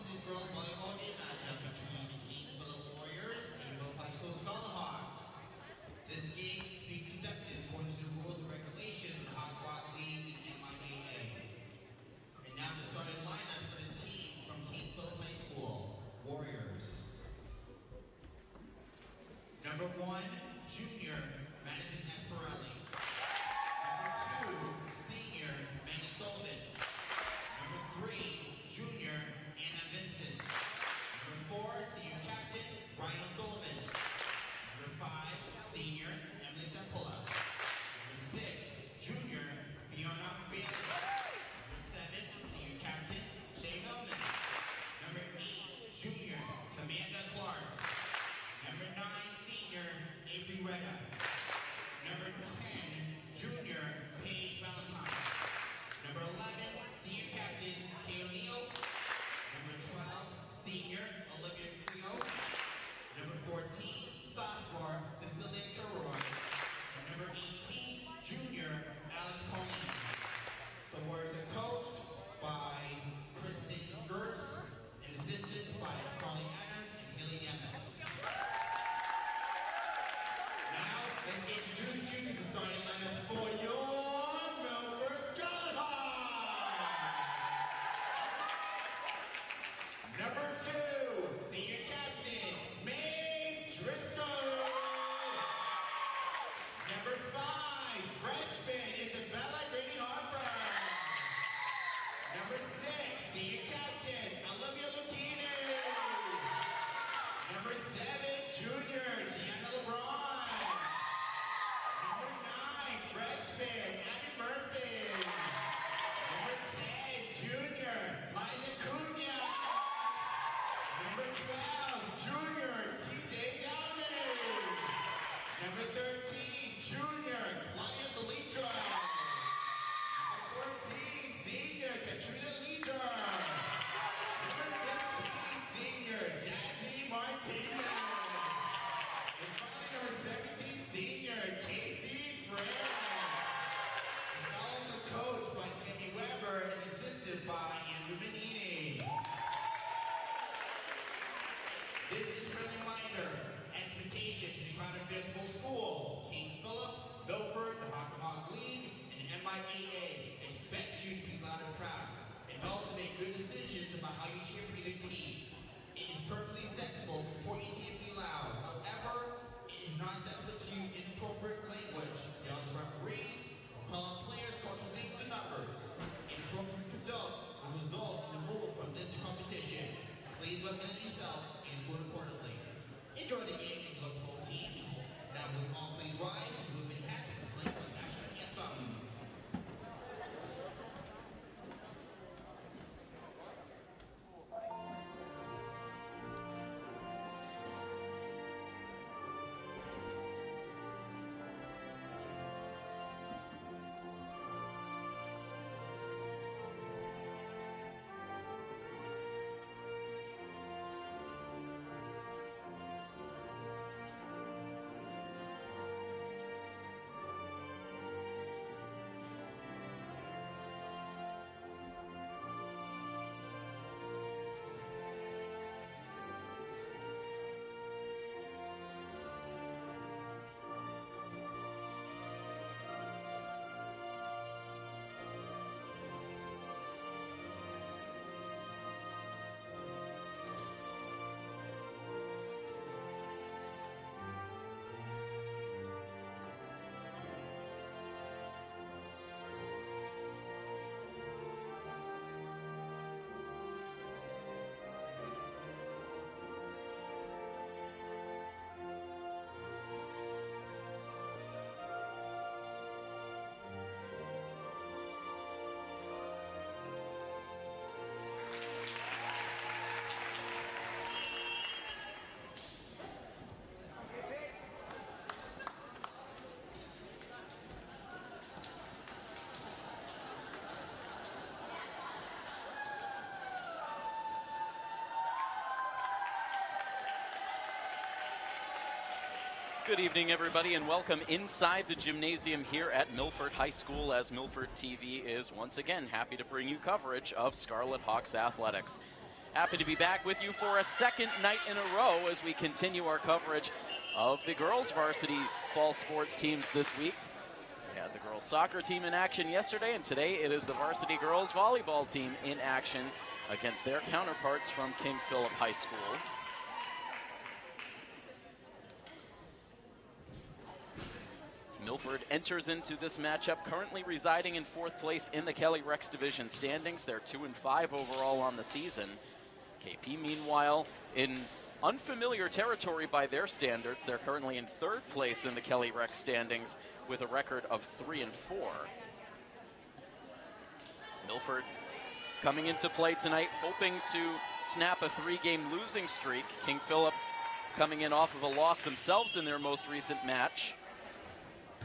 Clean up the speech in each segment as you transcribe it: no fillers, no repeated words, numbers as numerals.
to this girls volleyball game matchup between the Milford Warriors and Milford High School Scarlet Hawks. This game is being conducted according to the rules and regulations of the Hawk Rock League and MIAA. And now the starting lineup for the team from Milford High School Warriors. Number 1, junior Madison Esperelli. Number 2, senior Megan Sullivan. Number 3, junior Anna Vincent. Number 4, senior captain Ryan O'Sullivan. Number 5, senior Emily Sampola. Number 6, junior Fiona Bailey. Number 7, senior captain Shay Hellman. Number 8, junior Tamanda Clark. Number 9, senior Avery Retta. Number 10, junior Paige Valentine. Number 11, senior captain Kay O'Neill. Number 12, senior Olivia Creo. Number 14, sophomore Cecilia Kilroy. And number 18, junior Alex Pauline. The Warriors are coached by Kristen Gertz and assisted by Carly Adams and Haley Demis. Now, let's introduce you to the starting lineup for your Milford Scarlet Hawks. Number 2, senior captain, Mae Driscoll. Number 5, freshman, Isabella Grady Harper. Number 6, senior captain, Olivia Lucchini. Number 7, junior, Gianna LeBron. Number 9, freshman, Abby Murphy. Number 10, junior, Liza Cunha. Number 12, junior, TJ Downey. Number 13, junior, Claudia Salitra. Number 14, senior, Katrina Leader. Number 15, senior, Jazzy Martinez. And finally, number 17, senior, Casey France. It's also coached by Timmy Weber and assisted by Andrew Manini. This is a friendly reminder, expectation to the crowd of visible schools, King Philip, Milford, the Hawk League, and MIAA expect you to be loud and proud, and also make good decisions about how you cheer for either team. It is perfectly acceptable to support your team to be loud. However, it is not acceptable to use inappropriate language, yell at the referees, or call on players, cultural names, and numbers. Inappropriate conduct will result in removal from this competition. Please represent yourself and score accordingly. Enjoy the game and look for both teams. Now will you all please rise and move in hats and play for the national anthem. Good evening, everybody, and welcome inside the gymnasium here at Milford High School, as Milford TV is once again happy to bring you coverage of Scarlet Hawks athletics. Happy to be back with you for a second night in a row as we continue our coverage of the girls varsity fall sports teams this week. We had the girls soccer team in action yesterday, and today it is the varsity girls volleyball team in action against their counterparts from King Philip High School. Milford enters into this matchup currently residing in 4th place in the Kelly Rex Division standings. They're 2-5 overall on the season. KP, meanwhile, in unfamiliar territory by their standards. They're currently in 3rd place in the Kelly Rex standings with a record of 3-4. Milford coming into play tonight, hoping to snap a 3-game losing streak. King Philip coming in off of a loss themselves in their most recent match.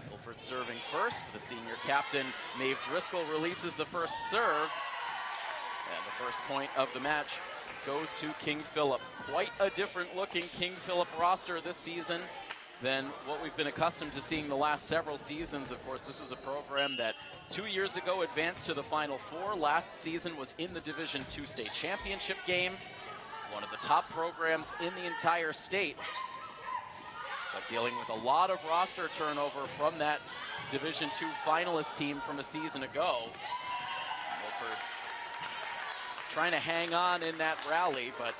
Milford serving first. The senior captain, Maeve Driscoll, releases the first serve. And the first point of the match goes to King Philip. Quite a different looking King Philip roster this season than what we've been accustomed to seeing the last several seasons. Of course, this is a program that 2 years ago advanced to the Final Four. Last season was in the Division II state championship game. One of the top programs in the entire state, but dealing with a lot of roster turnover from that Division II finalist team from a season ago. Milford trying to hang on in that rally, but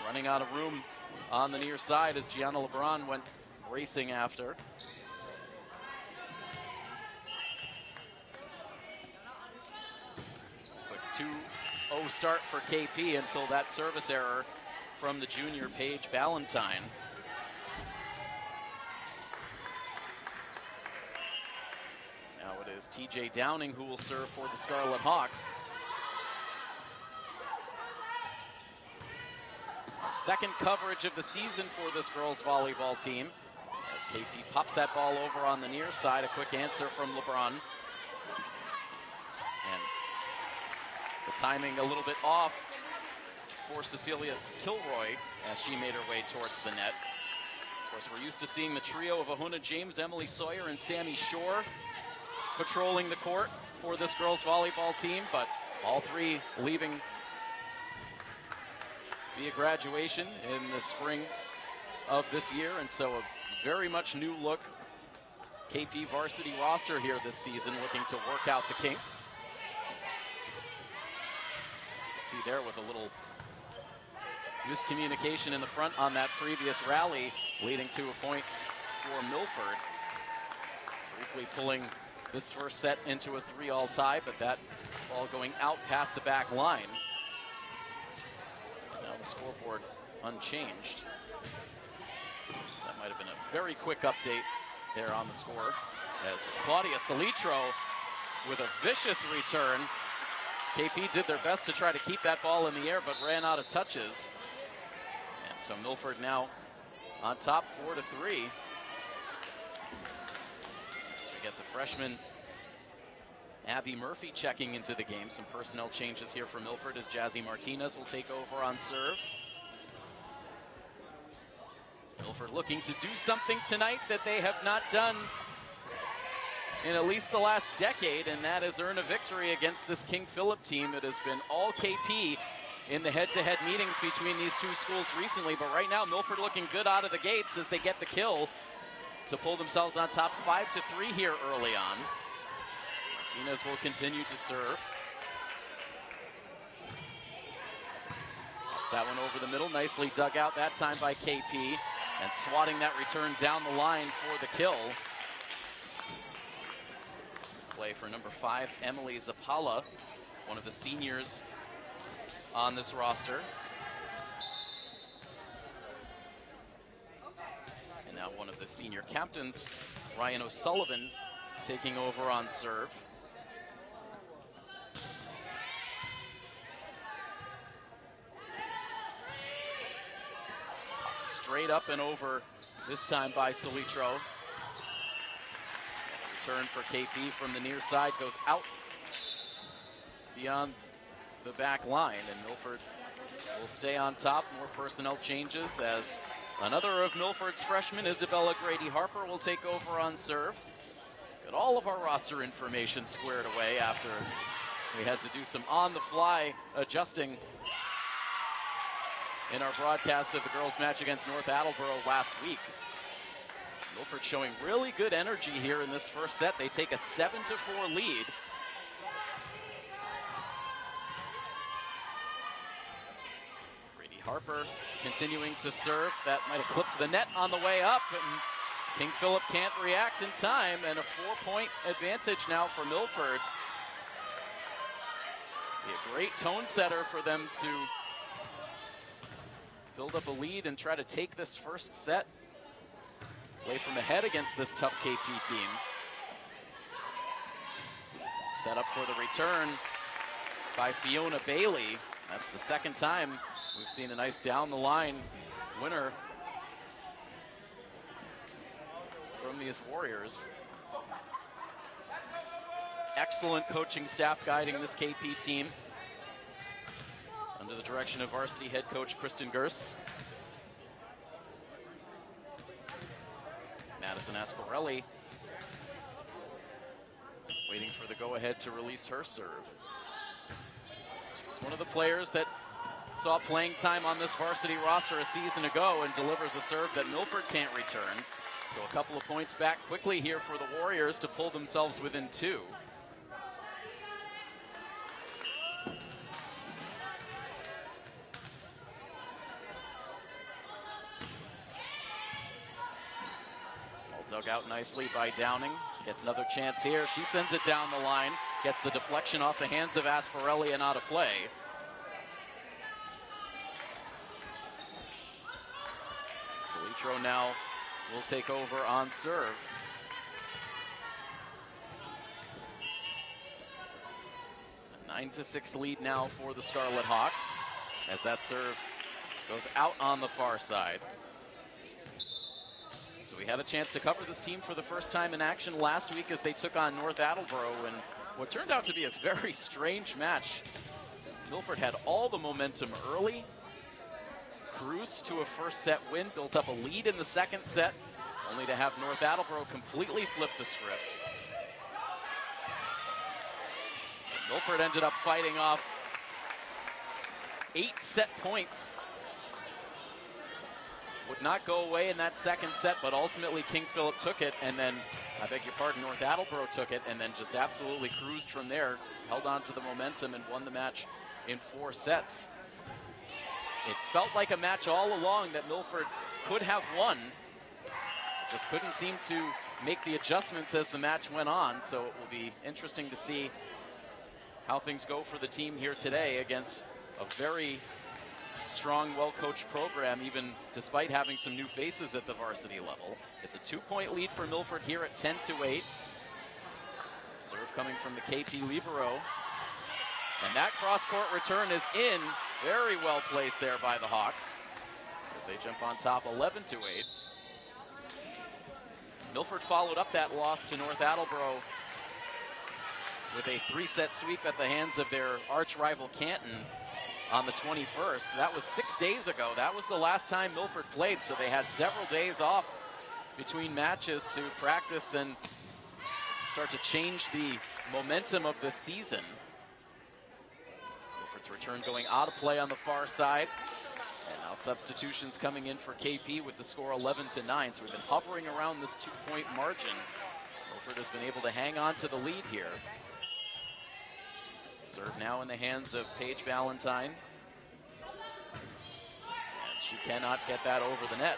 running out of room on the near side as Gianna LeBron went racing after. Quick 2-0 start for KP until that service error from the junior Paige Ballantyne. Now it is TJ Downing who will serve for the Scarlet Hawks. Our second coverage of the season for this girls volleyball team as KP pops that ball over on the near side. A quick answer from LeBron. And the timing a little bit off for Cecilia Kilroy as she made her way towards the net. Of course, we're used to seeing the trio of Ahuna James, Emily Sawyer, and Sammy Shore patrolling the court for this girls volleyball team, but all three leaving via graduation in the spring of this year, and so a very much new look KP varsity roster here this season, looking to work out the kinks. As you can see there, with a little miscommunication in the front on that previous rally, leading to a point for Milford. Briefly pulling this first set into a 3-all tie, but that ball going out past the back line. Now the scoreboard unchanged. That might have been a very quick update there on the score, as Claudia Salitro with a vicious return. KP did their best to try to keep that ball in the air, but ran out of touches. And so Milford now on top 4-3. So we get the freshman Abby Murphy checking into the game. Some personnel changes here for Milford as Jazzy Martinez will take over on serve. Milford looking to do something tonight that they have not done in at least the last decade, and that is earn a victory against this King Philip team. It has been all KP in the head-to-head meetings between these two schools recently, but right now Milford looking good out of the gates as they get the kill to pull themselves on top 5-3 here early on. Martinez will continue to serve. Pops that one over the middle, nicely dug out that time by KP, and swatting that return down the line for the kill. Play for number 5, Emily Zapala, one of the seniors on this roster. And now one of the senior captains, Ryan O'Sullivan, taking over on serve. Straight up and over, this time by Salitro. Return for KP from the near side goes out beyond the back line, and Milford will stay on top. More personnel changes as another of Milford's freshmen, Isabella Grady-Harper, will take over on serve. Got all of our roster information squared away after We had to do some on-the-fly adjusting in our broadcast of the girls' match against North Attleboro last week. Milford showing really good energy here in this first set. They take a 7-4 lead. Brady Harper continuing to serve. That might have clipped the net on the way up, and King Philip can't react in time, and a 4-point advantage now for Milford. Be a great tone setter for them to build up a lead and try to take this first set. Play from ahead against this tough KP team. Set up for the return by Fiona Bailey. That's the second time we've seen a nice down the line winner from these Warriors. Excellent coaching staff guiding this KP team under the direction of varsity head coach Kristen Gerst. Madison Asparelli waiting for the go-ahead to release her serve. She's one of the players that saw playing time on this varsity roster a season ago and delivers a serve that Milford can't return. So a couple of points back quickly here for the Warriors to pull themselves within 2. Dug out nicely by Downing. Gets another chance here. She sends it down the line. Gets the deflection off the hands of Asparelli and out of play. Salitro now will take over on serve. A 9-6 lead now for the Scarlet Hawks as that serve goes out on the far side. So we had a chance to cover this team for the first time in action last week as they took on North Attleboro in what turned out to be a very strange match. Milford had all the momentum early, cruised to a first set win, built up a lead in the second set, only to have North Attleboro completely flip the script. Milford ended up fighting off 8 set points. Would not go away in that second set, but ultimately King Philip took it, and then, I beg your pardon, North Attleboro took it, and then just absolutely cruised from there, held on to the momentum, and won the match in 4 sets. It felt like a match all along that Milford could have won, just couldn't seem to make the adjustments as the match went on, so it will be interesting to see how things go for the team here today against a very strong, well-coached program, even despite having some new faces at the varsity level. It's a 2-point lead for Milford here at 10-8. Serve coming from the KP libero. And that cross-court return is in. Very well placed there by the Hawks as they jump on top 11-8. Milford followed up that loss to North Attleboro with a 3-set sweep at the hands of their arch-rival Canton on the 21st. That was 6 days ago. That was the last time Milford played, so they had several days off between matches to practice and start to change the momentum of the season. Milford's return going out of play on the far side. And now substitutions coming in for KP with the score 11-9. So we've been hovering around this 2-point margin. Milford has been able to hang on to the lead here. Serve now in the hands of Paige Ballantyne. And she cannot get that over the net.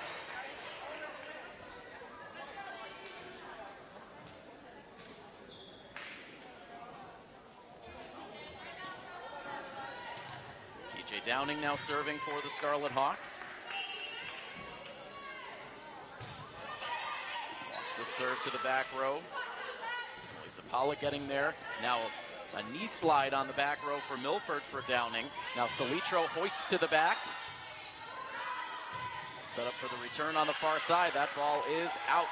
TJ Downing now serving for the Scarlet Hawks. Lost the serve to the back row. Lisa Pollock getting there. Now a knee slide on the back row for Milford for Downing. Now Salitro hoists to the back. Set up for the return on the far side. That ball is out.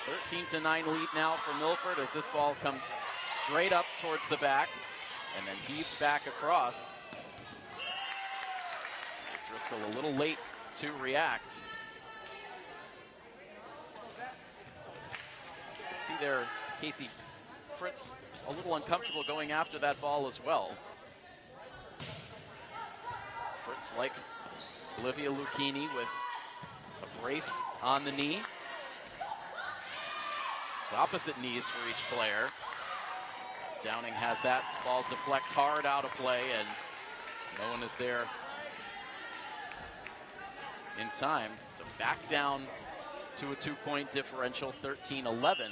A 13-9 lead now for Milford as this ball comes straight up towards the back and then heaved back across. Driscoll a little late to react. See there, Casey Fritz a little uncomfortable going after that ball as well. Fritz, like Olivia Lucchini, with a brace on the knee. It's opposite knees for each player. As Downing has that ball deflect hard out of play, and no one is there in time. So back down to a 2-point differential, 13-11.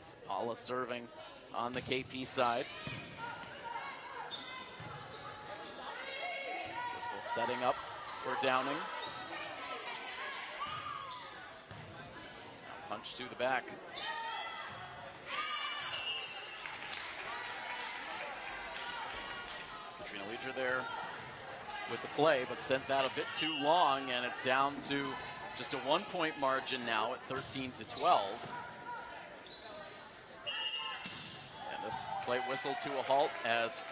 It's Paula serving on the KP side. Driscoll setting up for Downing. Punch to the back. Katrina Leidrer there with the play, but sent that a bit too long, and it's down to just a 1-point margin now at 13-12. And this play whistled to a halt as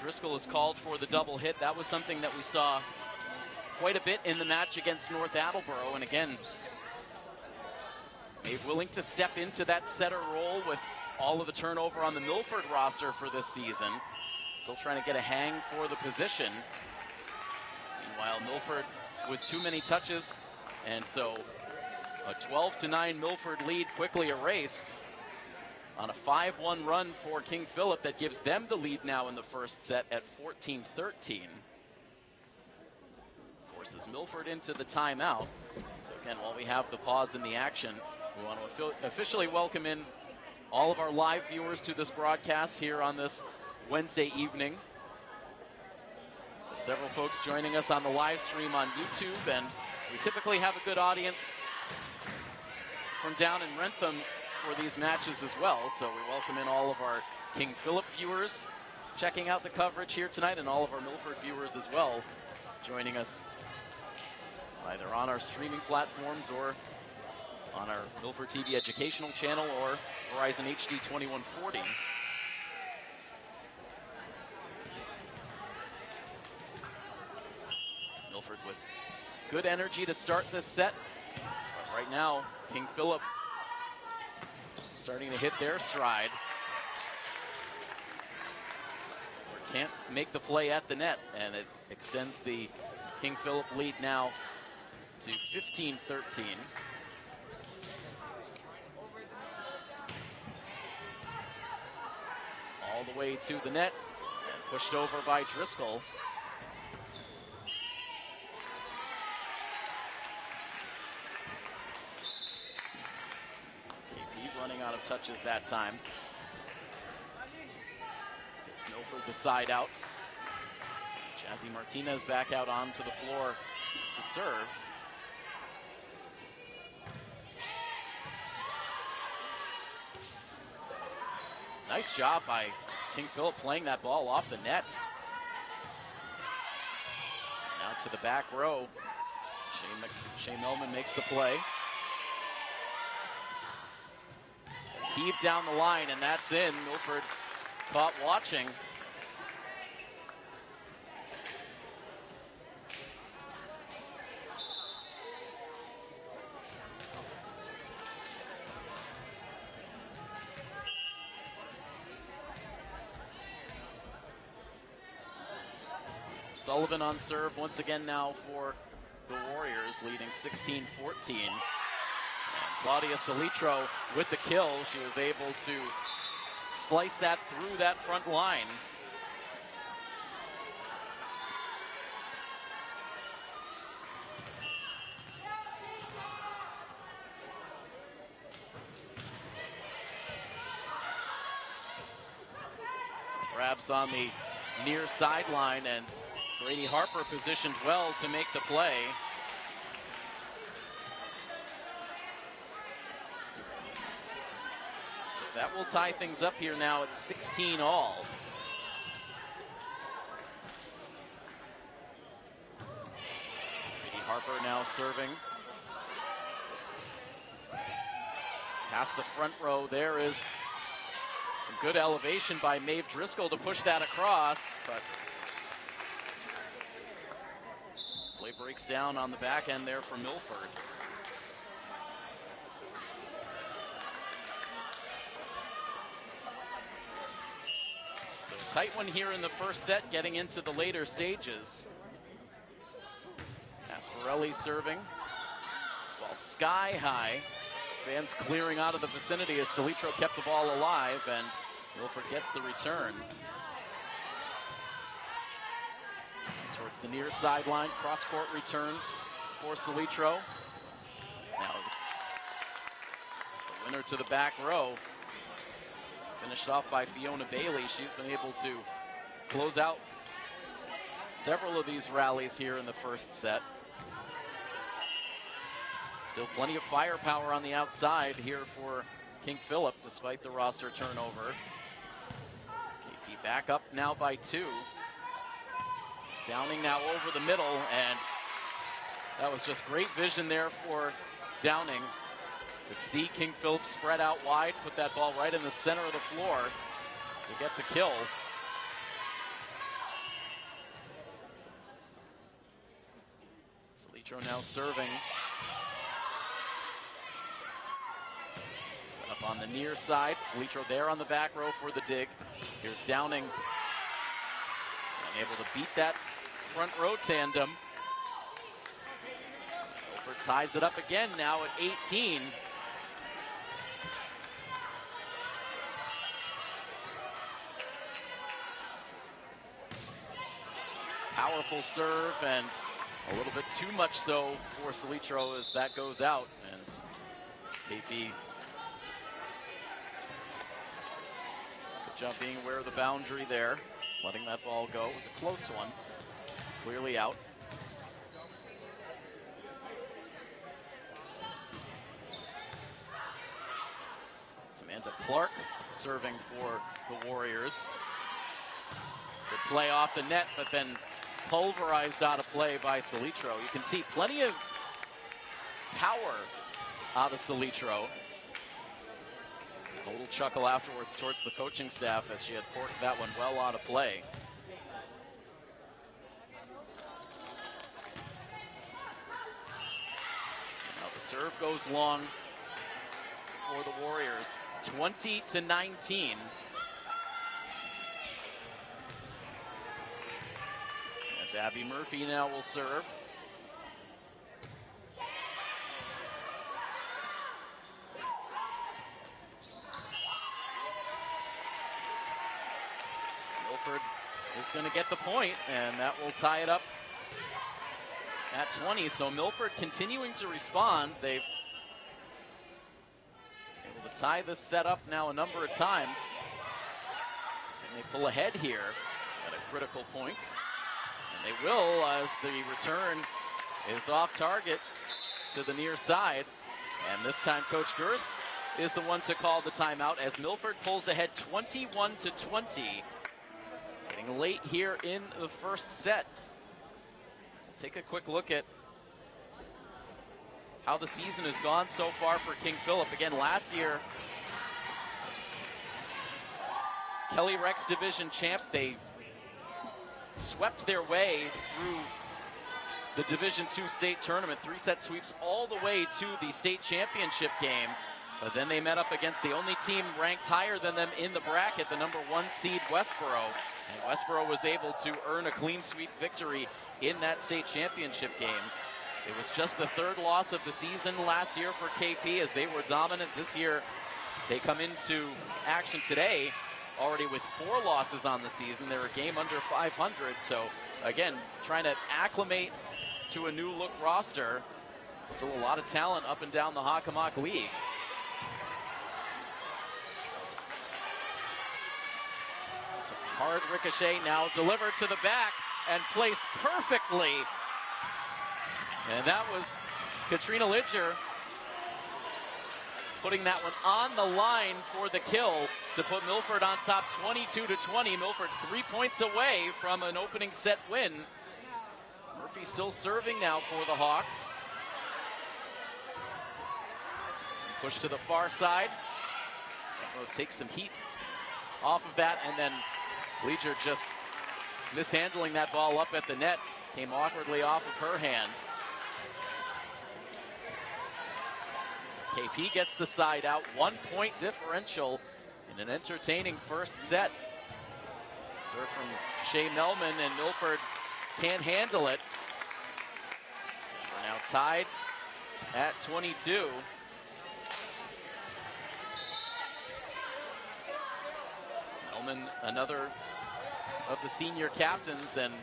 Driscoll is called for the double hit. That was something that we saw quite a bit in the match against North Attleboro, and again, Maeve willing to step into that setter role with all of the turnover on the Milford roster for this season. Still trying to get a hang for the position. Meanwhile, Milford with too many touches, and so a 12-9 Milford lead quickly erased on a 5-1 run for King Philip that gives them the lead now in the first set at 14-13. Forces Milford into the timeout. So again, while we have the pause in the action, we want to officially welcome in all of our live viewers to this broadcast here on this Wednesday evening. With several folks joining us on the live stream on YouTube, and we typically have a good audience from down in Rentham for these matches as well. So we welcome in all of our King Philip viewers checking out the coverage here tonight, and all of our Milford viewers as well joining us either on our streaming platforms or on our Milford TV educational channel or Verizon HD 2140. Milford with good energy to start this set. But right now, King Philip starting to hit their stride. Milford can't make the play at the net, and it extends the King Philip lead now to 15-13. All the way to the net, and pushed over by Driscoll. KP running out of touches that time. Gives Milford the side out. Jazzy Martinez back out onto the floor to serve. Nice job by King Philip playing that ball off the net. Now to the back row. Shane Millman makes the play. Heave down the line, and that's in. Milford caught watching. Sullivan on serve once again now for the Warriors, leading 16-14. And Claudia Salitro with the kill. She was able to slice that through that front line. Grabs on the near sideline, and Brady Harper positioned well to make the play. So that will tie things up here now at 16 all. Brady Harper now serving. Past the front row, there is some good elevation by Maeve Driscoll to push that across, but Play breaks down on the back end there for Milford. So tight one here in the first set, getting into the later stages. Asparelli serving. This ball sky high. Fans clearing out of the vicinity as Salitro kept the ball alive, and Milford gets the return. Towards the near sideline, cross-court return for Salitro. Now, the winner to the back row. Finished off by Fiona Bailey. She's been able to close out several of these rallies here in the first set. Still plenty of firepower on the outside here for King Philip, despite the roster turnover. KP back up now by 2. Downing now over the middle, and that was just great vision there for Downing. Could see King Philip spread out wide, put that ball right in the center of the floor to get the kill. Salitro now serving. Set up on the near side. Salitro there on the back row for the dig. Here's Downing. Able to beat that front row tandem. Milford ties it up again now at 18. Powerful serve, and a little bit too much so for Salitro as that goes out. And KP, good job being aware of the boundary there. Letting that ball go. It was a close one. Clearly out. Samantha Clark serving for the Warriors. Good play off the net, but then pulverized out of play by Salitro. You can see plenty of power out of Salitro. A little chuckle afterwards towards the coaching staff as she had porked that one well out of play. Now the serve goes long for the Warriors, 20-19. As Abby Murphy now will serve. Milford is going to get the point, and that will tie it up at 20. So Milford continuing to respond. They've able to tie this set up now a number of times. And they pull ahead here at a critical point. And they will, as the return is off target to the near side. And this time Coach Gers is the one to call the timeout as Milford pulls ahead 21-20. Getting late here in the first set. We'll take a quick look at how the season has gone so far for King Philip. Again, last year, Kelly Rex Division champ, they swept their way through the Division II state tournament, 3-set sweeps all the way to the state championship game. But then they met up against the only team ranked higher than them in the bracket, the number 1 seed Westboro. And Westboro was able to earn a clean sweep victory in that state championship game. It was just the 3rd loss of the season last year for KP as they were dominant. This year, they come into action today already with 4 losses on the season. They're a game under 500. So again, trying to acclimate to a new look roster. Still a lot of talent up and down the Hockomock League. It's a hard ricochet now delivered to the back and placed perfectly. And that was Katrina Lidger putting that one on the line for the kill to put Milford on top 22-20. Milford 3 points away from an opening set win. Murphy still serving now for the Hawks. Some push to the far side. Takes some heat off of that, and then Leger just mishandling that ball up at the net. Came awkwardly off of her hand. So KP gets the side out. 1 point differential in an entertaining first set. Serve from Shea Melman, and Milford can't handle it. We're now tied at 22. Melman, another of the senior captains, and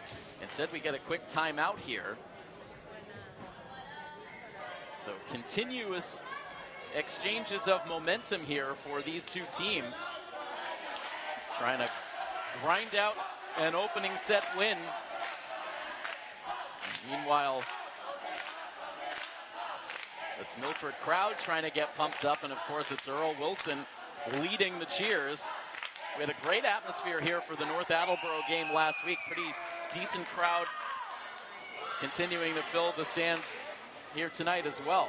instead we get a quick timeout here. So continuous exchanges of momentum here for these two teams. Trying to grind out an opening set win. Meanwhile, this Milford crowd trying to get pumped up, and of course it's Earl Wilson leading the cheers. We had a great atmosphere here for the North Attleboro game last week. Pretty decent crowd continuing to fill the stands here tonight as well.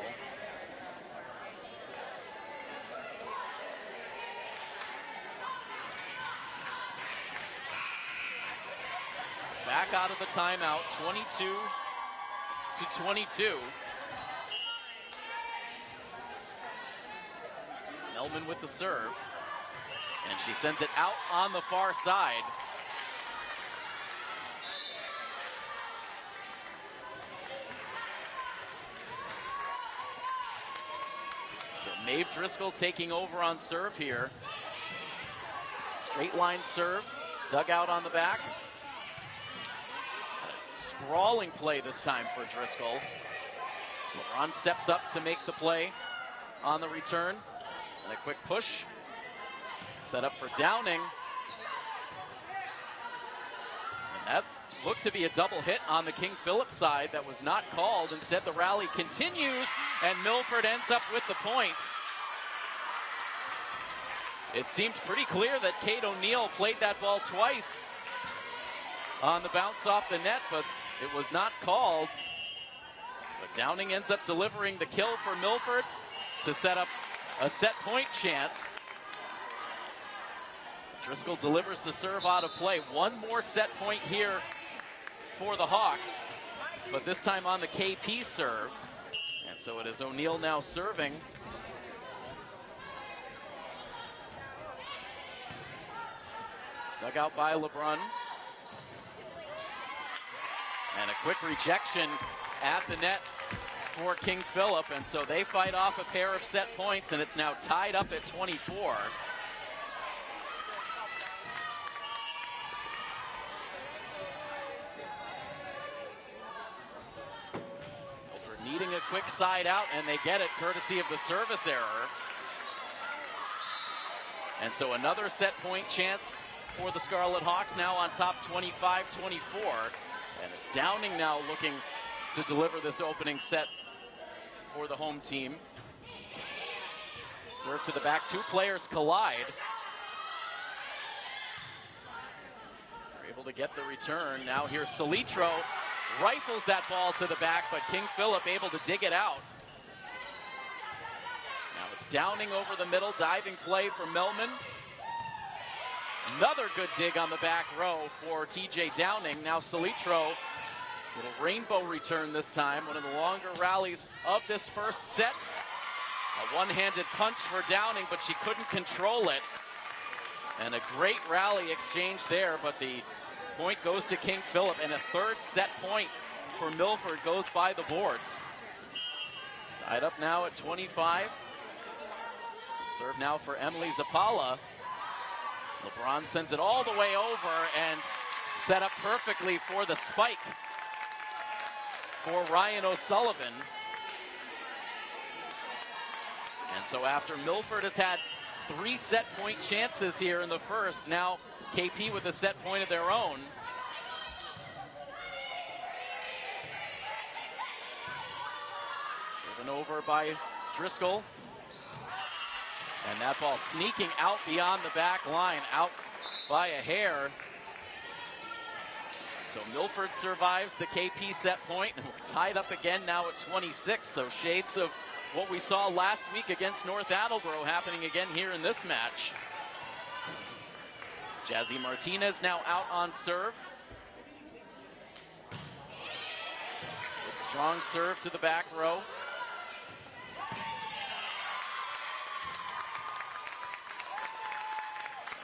So back out of the timeout, 22-22. Melman with the serve. And she sends it out on the far side. So Maeve Driscoll taking over on serve here. Straight line serve, dug out on the back. A sprawling play this time for Driscoll. LeBron steps up to make the play on the return. And a quick push. Set up for Downing. And that looked to be a double hit on the King Philip side that was not called. Instead, the rally continues, and Milford ends up with the point. It seemed pretty clear that Kate O'Neill played that ball twice on the bounce off the net, but it was not called. But Downing ends up delivering the kill for Milford to set up a set point chance. Driscoll delivers the serve out of play. One more set point here for the Hawks, but this time on the KP serve. And so it is O'Neill now serving. Dug out by LeBrun. And a quick rejection at the net for King Philip, and so they fight off a pair of set points, and it's now tied up at 24. Needing a quick side out, and they get it courtesy of the service error. And so another set point chance for the Scarlet Hawks, now on top 25-24. And it's Downing now looking to deliver this opening set for the home team. Serve to the back, two players collide. They're able to get the return. Now here's Salitro. Rifles that ball to the back, but King Philip able to dig it out. Now it's Downing over the middle, diving play for Melman. Another good dig on the back row for TJ Downing. Now Salitro, little rainbow return this time, one of the longer rallies of this first set. A one-handed punch for Downing, but she couldn't control it. And a great rally exchange there, but the point goes to King Philip, and a third set point for Milford goes by the boards. Tied up now at 25. Serve now for Emily Zapala. LeBron sends it all the way over and set up perfectly for the spike for Ryan O'Sullivan. And so after Milford has had 3 set point chances here in the first, now KP with a set point of their own. Driven over by Driscoll. And that ball sneaking out beyond the back line, out by a hair. So Milford survives the KP set point, and we're tied up again now at 26. So shades of what we saw last week against North Attleboro happening again here in this match. Jazzy Martinez now out on serve. Strong serve to the back row.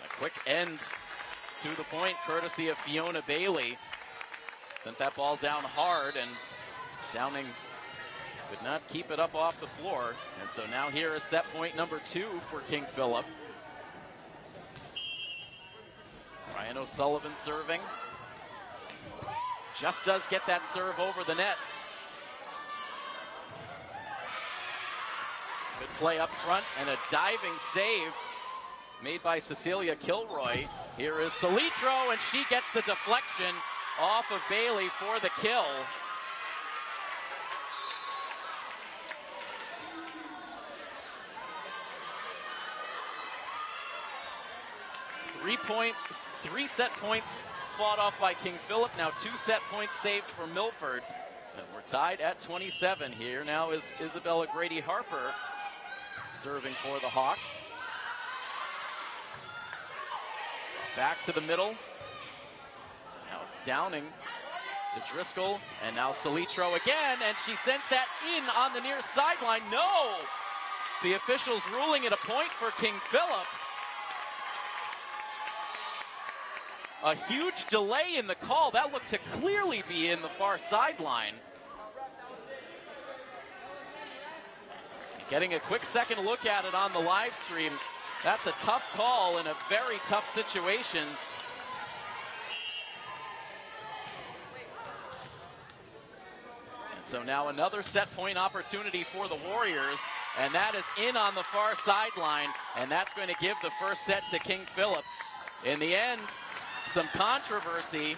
A quick end to the point, courtesy of Fiona Bailey. Sent that ball down hard, and Downing could not keep it up off the floor. And so now here is set point number 2 for King Philip. Ryan O'Sullivan serving. Just does get that serve over the net. Good play up front and a diving save made by Cecilia Kilroy. Here is Salitro, and she gets the deflection off of Bailey for the kill. Three set points fought off by King Philip. Now 2 set points saved for Milford. And we're tied at 27. Here now is Isabella Grady-Harper serving for the Hawks. Back to the middle. Now it's Downing to Driscoll, and now Salitro again, and she sends that in on the near sideline. No! The officials ruling it a point for King Philip. A huge delay in the call. That looked to clearly be in the far sideline. Getting a quick second look at it on the live stream. That's a tough call in a very tough situation. And so now another set point opportunity for the Warriors, and that is in on the far sideline, and that's going to give the first set to King Philip. In the end, some controversy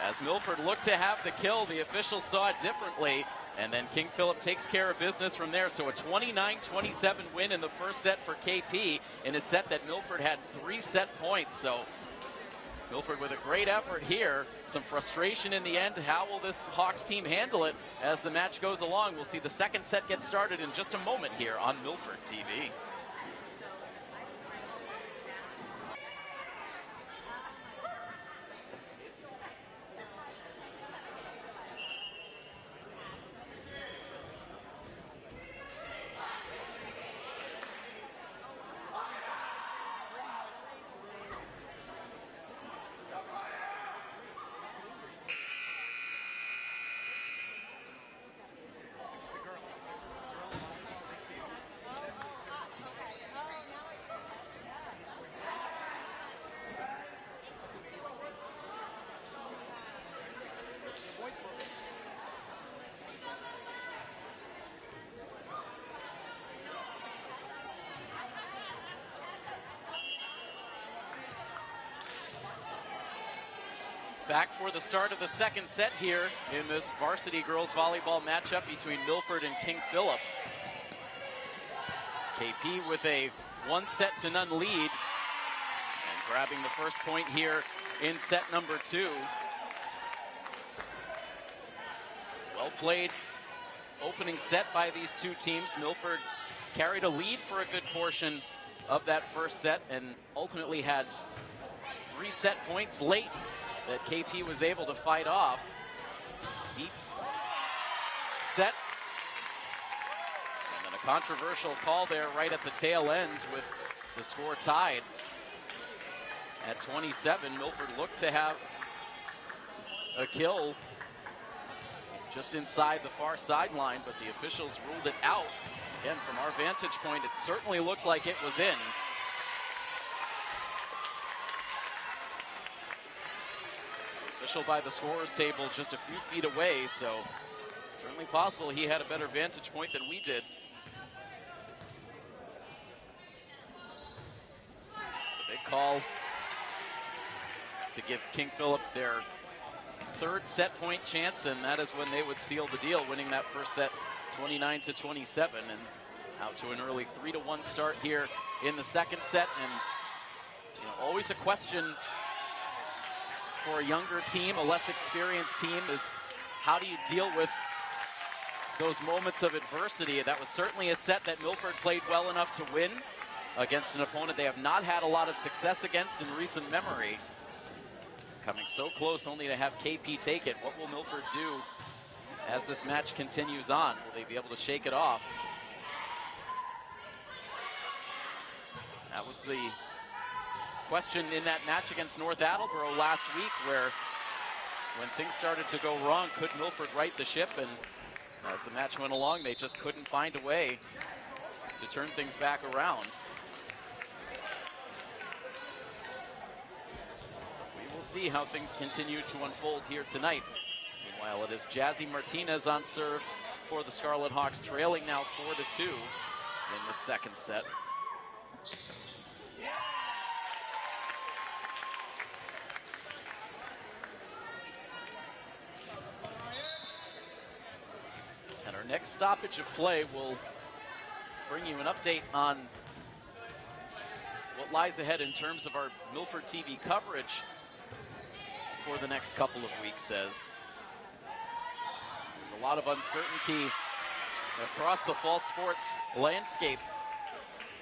as Milford looked to have the kill. The officials saw it differently, and then King Philip takes care of business from there. So a 29-27 win in the first set for KP in a set that Milford had 3 set points. So Milford with a great effort here. Some frustration in the end. How will this Hawks team handle it as the match goes along? We'll see the second set get started in just a moment here on Milford TV. Back for the start of the second set here in this varsity girls volleyball matchup between Milford and King Philip. KP with a 1-0 lead and grabbing the first point here in set number 2. Well played opening set by these two teams. Milford carried a lead for a good portion of that first set and ultimately had 3 set points late that KP was able to fight off. Deep set. And then a controversial call there right at the tail end with the score tied at 27. Milford looked to have a kill just inside the far sideline, but the officials ruled it out. Again, from our vantage point, it certainly looked like it was in. Official by the scorer's table just a few feet away, so certainly possible he had a better vantage point than we did. The big call to give King Philip their 3rd set point chance, and that is when they would seal the deal, winning that first set 29-27, and out to an early 3-1 start here in the second set. And always a question for a younger team, a less experienced team, is how do you deal with those moments of adversity? That was certainly a set that Milford played well enough to win against an opponent they have not had a lot of success against in recent memory. Coming so close only to have KP take it. What will Milford do as this match continues on. Will they be able to shake it off? That was the question in that match against North Attleboro last week, where when things started to go wrong, could Milford right the ship? And as the match went along, they just couldn't find a way to turn things back around. So we will see how things continue to unfold here tonight. Meanwhile, it is Jazzy Martinez on serve for the Scarlet Hawks, trailing now 4-2 in the second set. And our next stoppage of play will bring you an update on what lies ahead in terms of our Milford TV coverage for the next couple of weeks, as there's a lot of uncertainty across the fall sports landscape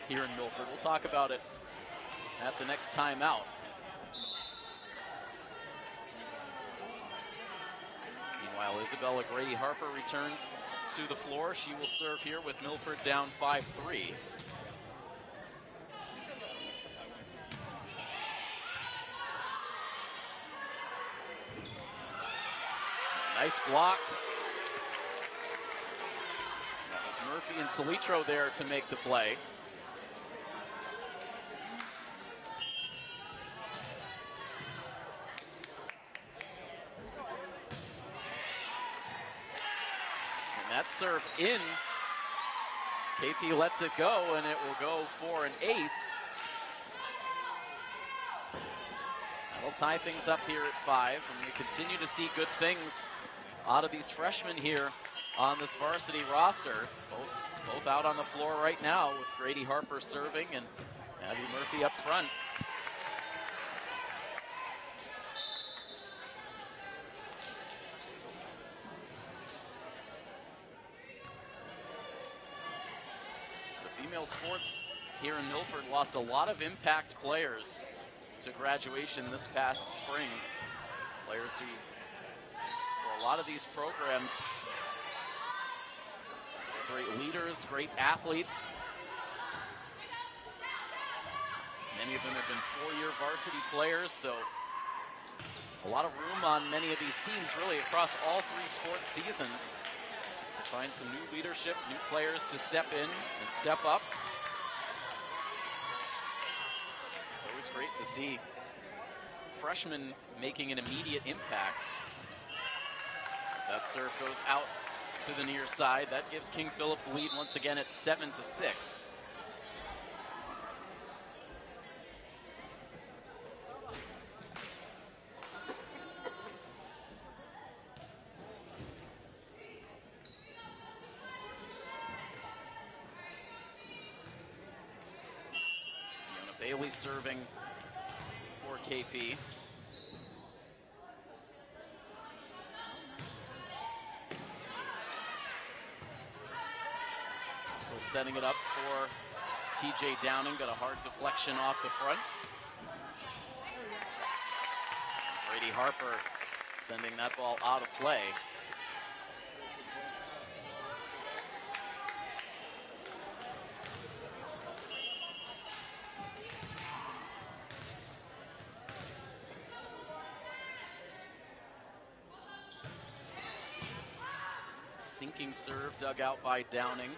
here in Milford. We'll talk about it at the next time out. Meanwhile, Isabella Grady-Harper returns to the floor. She will serve here with Milford down 5-3. Nice block. That was Murphy and Salitro there to make the play. That serve in. KP lets it go, and it will go for an ace. That'll tie things up here at 5, and we continue to see good things out of these freshmen here on this varsity roster. Both out on the floor right now, with Grady-Harper serving and Abby Murphy up front. Female sports here in Milford lost a lot of impact players to graduation this past spring. Players who, for a lot of these programs, great leaders, great athletes. Many of them have been four-year varsity players, so a lot of room on many of these teams, really across all three sports seasons, to find some new leadership, new players to step in and step up. It's always great to see freshmen making an immediate impact. As that serve goes out to the near side, that gives King Philip the lead once again at 7-6. Bailey serving for KP. So setting it up for TJ Downing, got a hard deflection off the front. Grady-Harper sending that ball out of play. Sinking serve dug out by Downing. Downing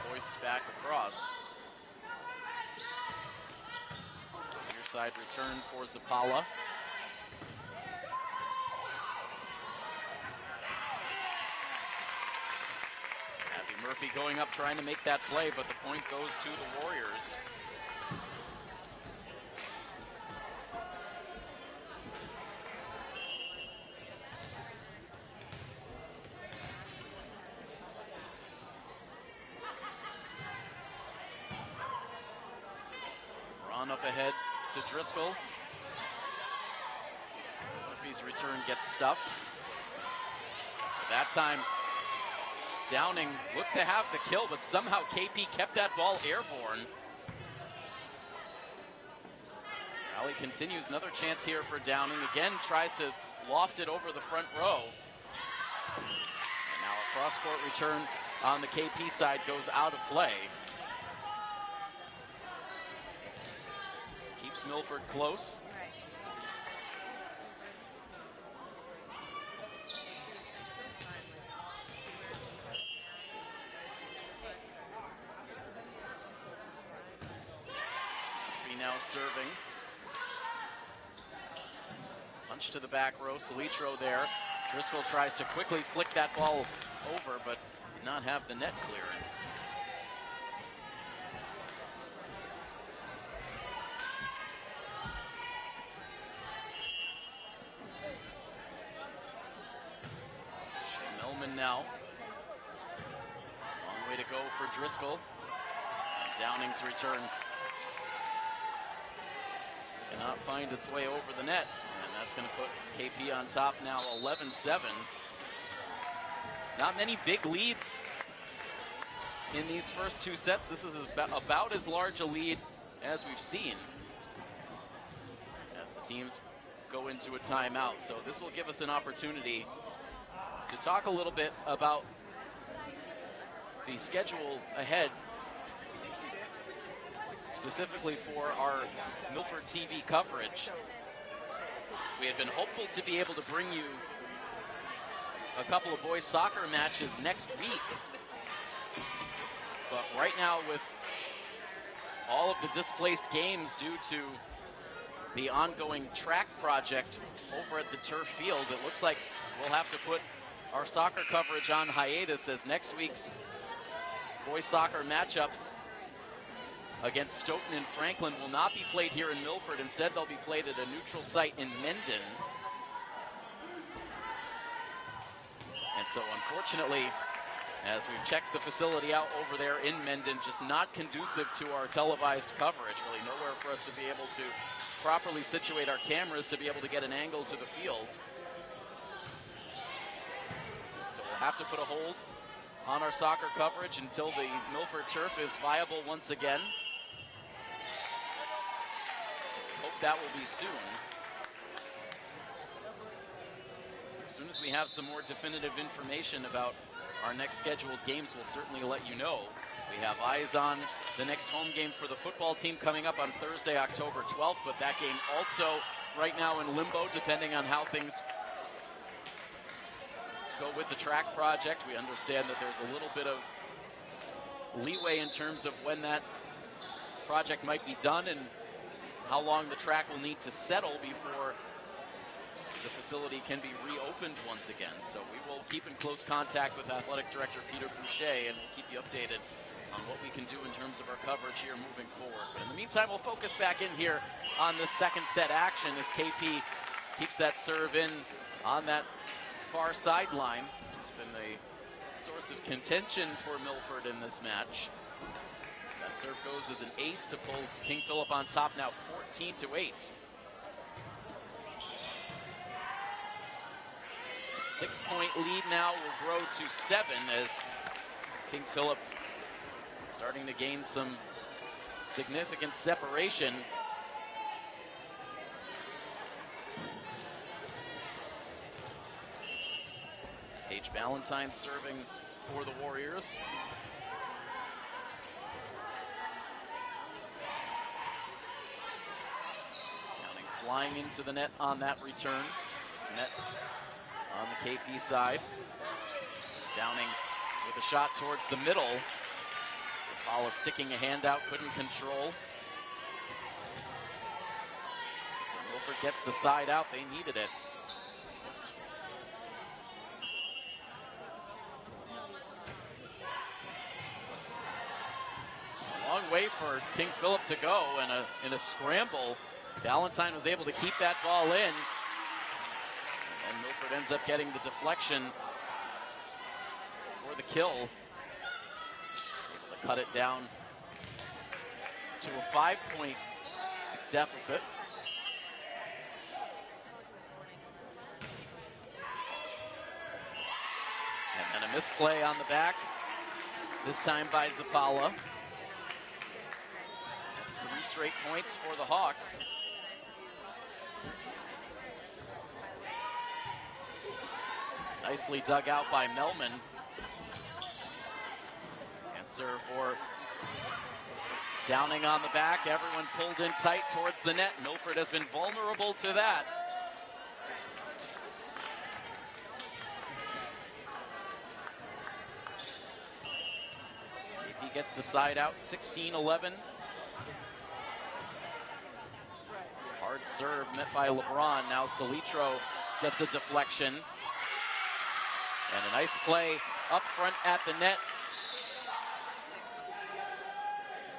will hoist back across. Near side return for Zapala. Abby Murphy going up trying to make that play, but the point goes to the Warriors. Up ahead to Driscoll. Murphy's return gets stuffed. That time, Downing looked to have the kill, but somehow KP kept that ball airborne. Rally continues, another chance here for Downing. Again, tries to loft it over the front row. And now a cross-court return on the KP side goes out of play. Keeps Milford close. Now serving. Punch to the back row, Salitro there. Driscoll tries to quickly flick that ball over, but did not have the net clearance. Shea Millman now. Long way to go for Driscoll. And Downing's return cannot find its way over the net, and that's going to put KP on top now 11-7. Not many big leads in these first two sets. This is about as large a lead as we've seen as the teams go into a timeout. So this will give us an opportunity to talk a little bit about the schedule ahead, specifically for our Milford TV coverage. We had been hopeful to be able to bring you a couple of boys soccer matches next week. But right now, with all of the displaced games due to the ongoing track project over at the turf field, it looks like we'll have to put our soccer coverage on hiatus, as next week's boys soccer matchups against Stoughton and Franklin will not be played here in Milford. Instead, they'll be played at a neutral site in Mendon. And so unfortunately, as we've checked the facility out over there in Mendon, just not conducive to our televised coverage. Really nowhere for us to be able to properly situate our cameras to be able to get an angle to the field. So we'll have to put a hold on our soccer coverage until the Milford turf is viable once again. So we hope that will be soon. So as soon as we have some more definitive information about our next scheduled games, we'll certainly let you know. We have eyes on the next home game for the football team coming up on Thursday, October 12th, but that game also right now in limbo, depending on how things go with the track project. We understand that there's a little bit of leeway in terms of when that project might be done and how long the track will need to settle before the facility can be reopened once again. So we will keep in close contact with Athletic Director Peter Boucher, and we'll keep you updated on what we can do in terms of our coverage here moving forward. But in the meantime, we'll focus back in here on the second set action as KP keeps that serve in on that far sideline. It's been a source of contention for Milford in this match. That serve goes as an ace to pull King Philip on top now 14-8. 6-point lead now will grow to 7 as King Philip starting to gain some significant separation. Paige Ballantyne serving for the Warriors. Downing flying into the net on that return. It's net on the KP side. Downing with a shot towards the middle. Zapala sticking a hand out, couldn't control. So Milford gets the side out, they needed it. A long way for King Philip to go, and in a scramble, Ballantyne was able to keep that ball in. And Milford ends up getting the deflection for the kill. Able to cut it down to a 5-point deficit. And then a misplay on the back, this time by Zapala. That's 3 straight points for the Hawks. Nicely dug out by Melman. Answer for Downing on the back. Everyone pulled in tight towards the net. Milford has been vulnerable to that. He gets the side out, 16-11. Hard serve met by LeBron. Now Salitro gets a deflection. And a nice play up front at the net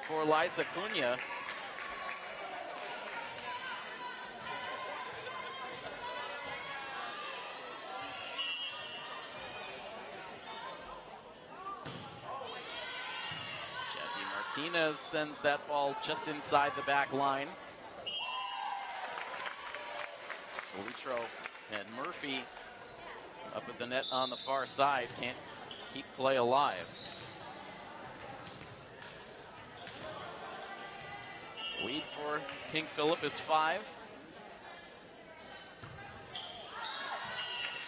for Liza Cunha. Jesse Martinez sends that ball just inside the back line. Salitro and Murphy up at the net on the far side, can't keep play alive. Lead for King Philip is 5.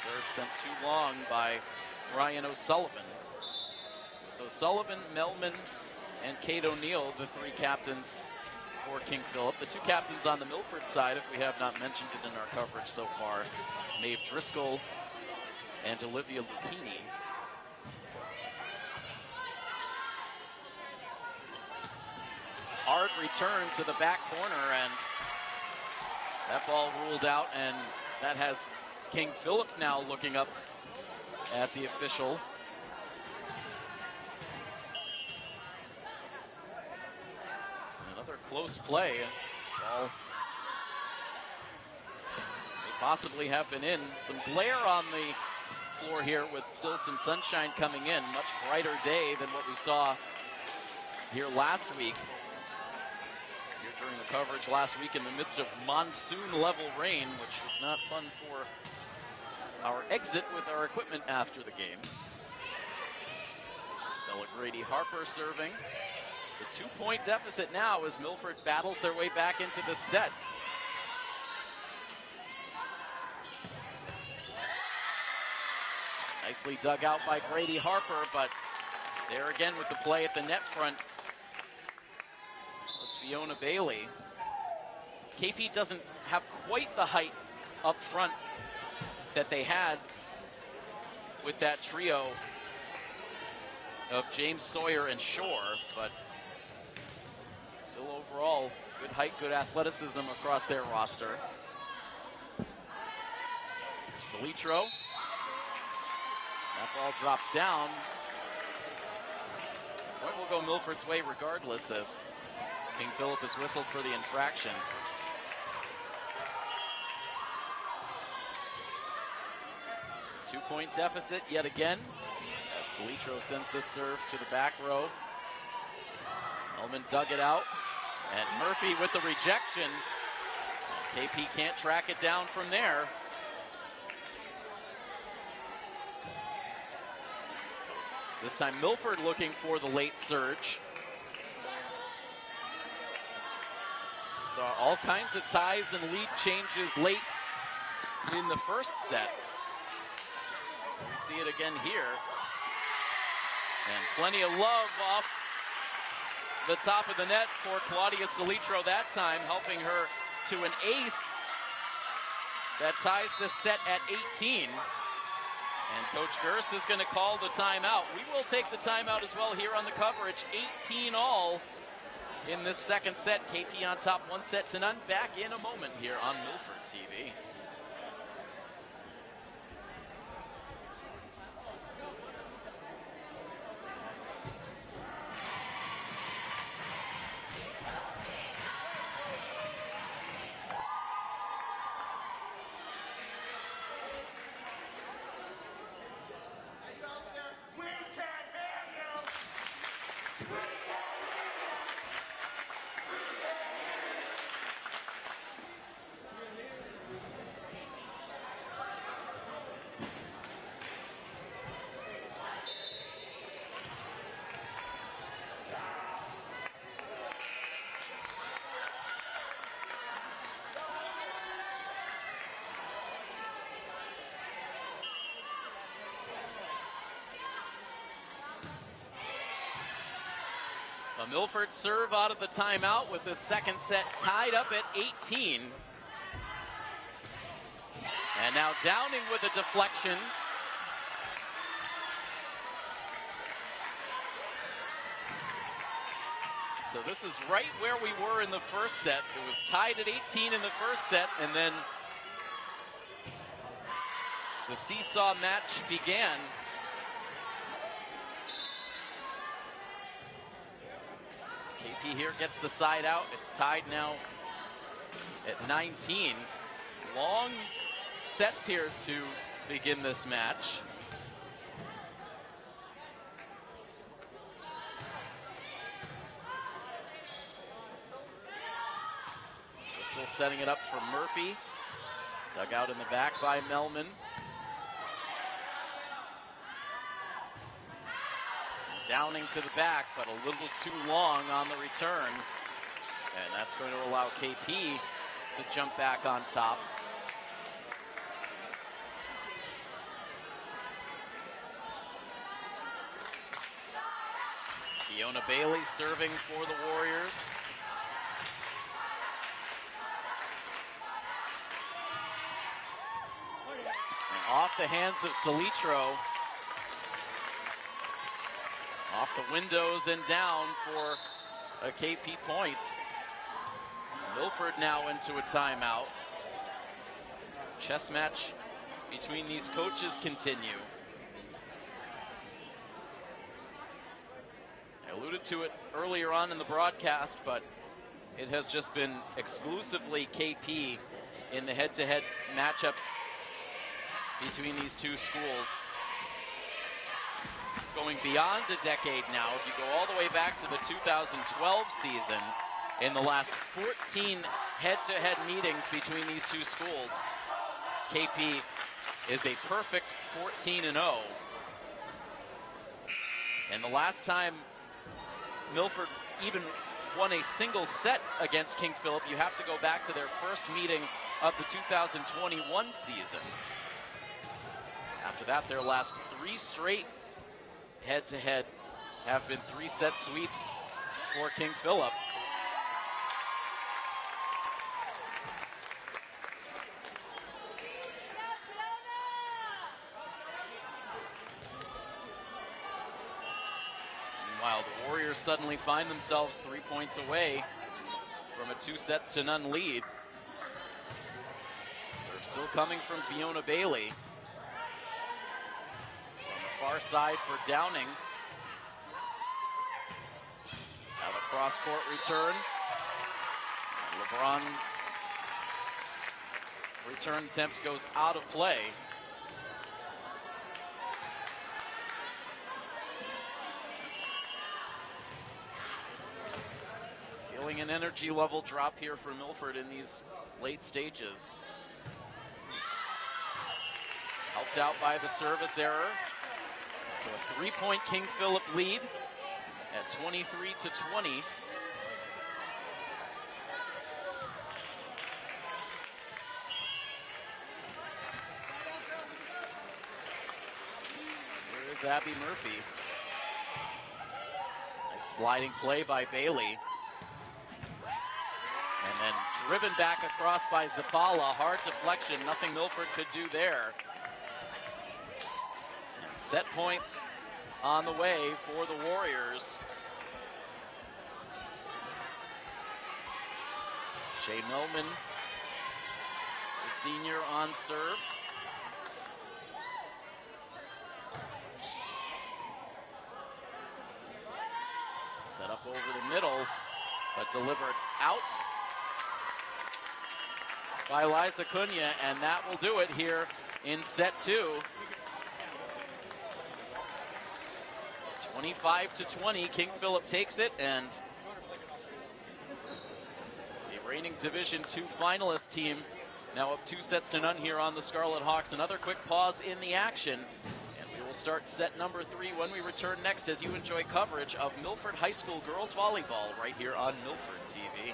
Serve sent too long by Ryan O'Sullivan. It's O'Sullivan, Melman, and Kate O'Neill, the 3 captains for King Philip. The 2 captains on the Milford side, if we have not mentioned it in our coverage so far, Maeve Driscoll and Olivia Lucchini. Hard return to the back corner, and that ball ruled out, and that has King Philip now looking up at the official. Another close play. Ball may possibly have been in. Some glare on the floor here with still some sunshine coming in. Much brighter day than what we saw here last week. Here during the coverage last week in the midst of monsoon-level rain, which was not fun for our exit with our equipment after the game. Stella Grady-Harper serving. Just a 2-point deficit now as Milford battles their way back into the set. Nicely dug out by Grady-Harper, but there again with the play at the net front was Fiona Bailey. KP doesn't have quite the height up front that they had with that trio of James Sawyer and Shore, but still overall good height, good athleticism across their roster. Salitro. That ball drops down. Point will go Milford's way regardless as King Philip is whistled for the infraction. Two-point deficit yet again as Salitro sends this serve to the back row. Elman dug it out, and Murphy with the rejection. KP can't track it down from there. This time Milford looking for the late surge. We saw all kinds of ties and lead changes late in the first set. We see it again here. And plenty of love off the top of the net for Claudia Salitro that time, helping her to an ace that ties the set at 18. And Coach Gerst is going to call the timeout. We will take the timeout as well here on the coverage. 18 all in this second set. KP on top 1-0. Back in a moment here on Milford TV. A Milford serve out of the timeout with the second set tied up at 18. And now Downing with a deflection. So this is right where we were in the first set. It was tied at 18 in the first set, and then the seesaw match began. KP here gets the side out. It's tied now at 19. Long sets here to begin this match. Bristol setting it up for Murphy. Dug out in the back by Melman. Downing to the back, but a little too long on the return. And that's going to allow KP to jump back on top. Fiona Bailey serving for the Warriors. And off the hands of Salitro. Off the windows and down for a KP point. Milford now into a timeout. Chess match between these coaches continue. I alluded to it earlier on in the broadcast, but it has just been exclusively KP in the head-to-head matchups between these two schools. Going beyond a decade now, if you go all the way back to the 2012 season, in the last 14 head-to-head meetings between these two schools, KP is a perfect 14-0. And the last time Milford even won a single set against King Philip, you have to go back to their first meeting of the 2021 season. After that, their last 3 straight head-to-head have been 3-set sweeps for King Philip. Meanwhile, the Warriors suddenly find themselves 3 points away from a 2-0 lead. Serve still coming from Fiona Bailey. Far side for Downing. Now the cross-court return. LeBron's return attempt goes out of play. Feeling an energy level drop here for Milford in these late stages. Helped out by the service error. So a 3-point King Philip lead at 23-20. Here is Abby Murphy. Nice sliding play by Bailey. And then driven back across by Zabala. Hard deflection, nothing Milford could do there. Set points on the way for the Warriors. Shea Millman, the senior, on serve. Set up over the middle, but delivered out by Liza Cunha, and that will do it here in set 2. 25-20, King Philip takes it, and the reigning Division II finalist team now up 2-0 here on the Scarlet Hawks. Another quick pause in the action, and we will start set number 3 when we return next as you enjoy coverage of Milford High School girls volleyball right here on Milford TV.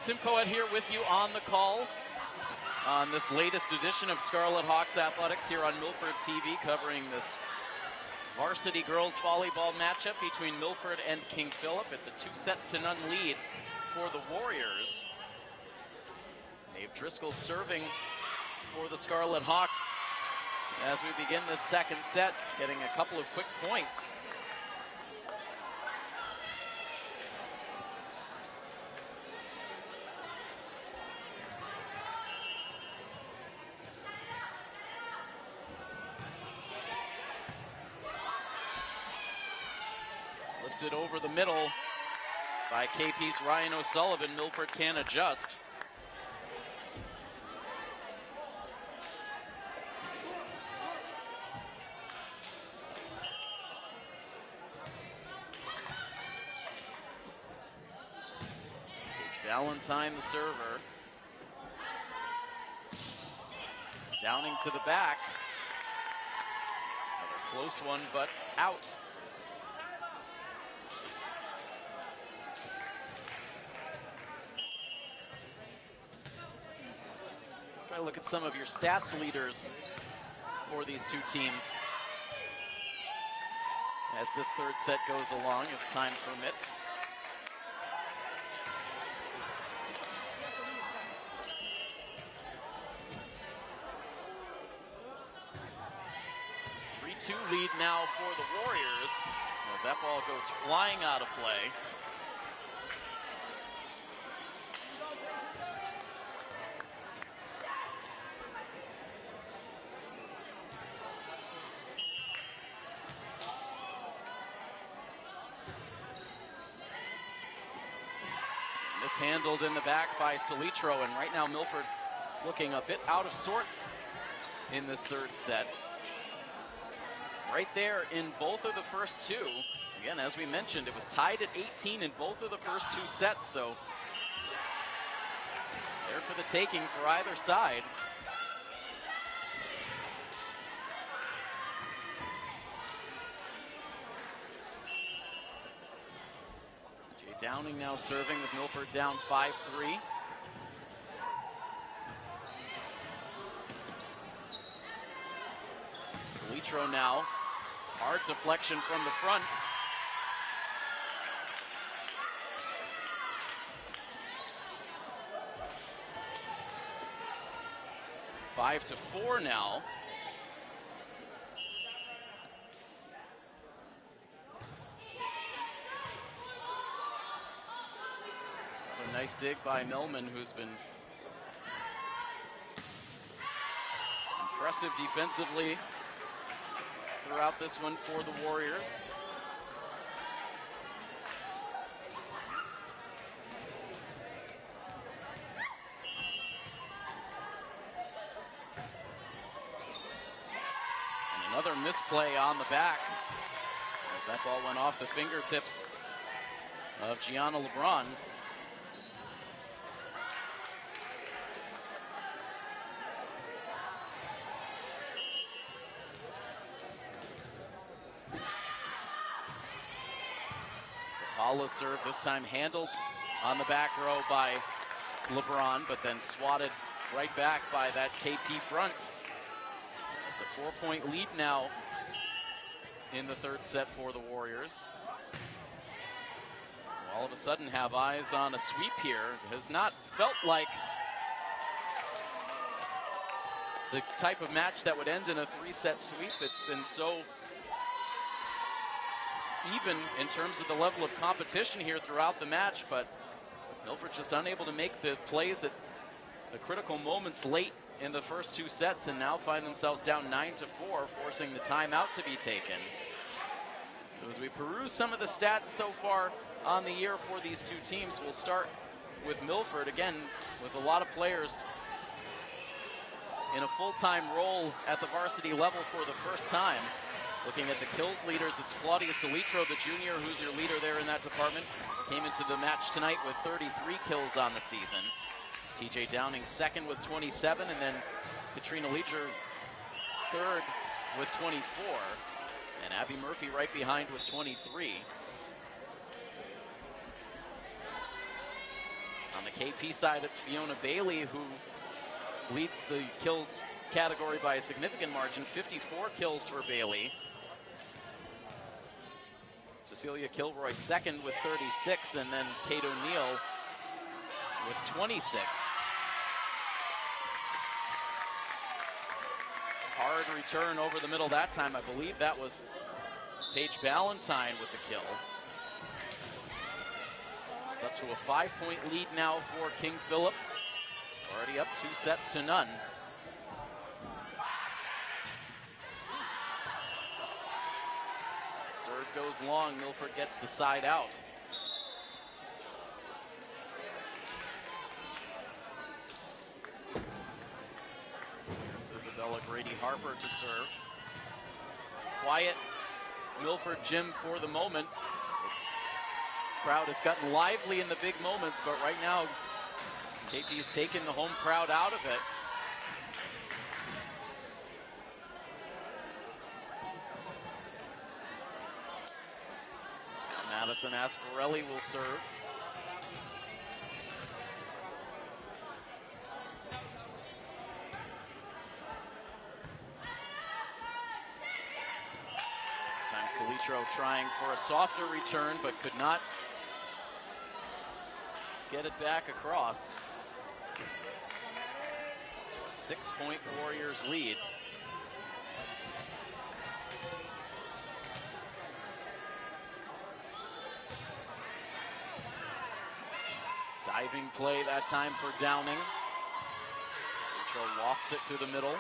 Tim Coed here with you on the call on this latest edition of Scarlet Hawks Athletics here on Milford TV, covering this varsity girls volleyball matchup between Milford and King Philip. It's a 2-0 lead for the Warriors. Dave Driscoll serving for the Scarlet Hawks as we begin this second set, getting a couple of quick points. Lifted over the middle by KP's Ryan O'Sullivan. Milford can't adjust. Valentine, the server. Downing to the back. Another close one, but out. Try to look at some of your stats leaders for these two teams as this third set goes along, if time permits. Lead now for the Warriors as that ball goes flying out of play. Mishandled in the back by Solitro, and right now Milford looking a bit out of sorts in this third set. Right there in both of the first two. Again, as we mentioned, it was tied at 18 in both of the first two sets, so there for the taking for either side. TJ Downing now serving with Milford down 5-3. Solitro now. Hard deflection from the front. Five to 4 now. A nice dig by Millman, who's been impressive defensively throughout this one for the Warriors. And another misplay on the back as that ball went off the fingertips of Gianna LeBron. Paula's serve, this time handled on the back row by LeBron, but then swatted right back by that KP front. It's a 4-point lead now in the third set for the Warriors. All of a sudden have eyes on a sweep here. It has not felt like the type of match that would end in a 3-set sweep. It's been so even in terms of the level of competition here throughout the match, but Milford just unable to make the plays at the critical moments late in the first two sets, and now find themselves down 9-4, forcing the timeout to be taken. So as we peruse some of the stats so far on the year for these two teams, we'll start with Milford, again, with a lot of players in a full-time role at the varsity level for the first time. Looking at the kills leaders, it's Claudia Solitro, the junior, who's your leader there in that department. Came into the match tonight with 33 kills on the season. TJ Downing second with 27, and then Katrina Leger third with 24. And Abby Murphy right behind with 23. On the KP side, it's Fiona Bailey who leads the kills category by a significant margin, 54 kills for Bailey. Cecilia Kilroy second with 36, and then Kate O'Neill with 26. Hard return over the middle that time. I believe that was Paige Ballantyne with the kill. It's up to a 5-point lead now for King Philip. Already up 2-0. Serve goes long. Milford gets the side out. Here's Isabella Grady-Harper to serve. Quiet Milford gym for the moment. This crowd has gotten lively in the big moments, but right now KP's taken the home crowd out of it. Madison Asparelli will serve. This time Salitro trying for a softer return, but could not get it back across. To a 6-point Warriors lead. Diving play that time for Downing. Salitro lofts it to the middle.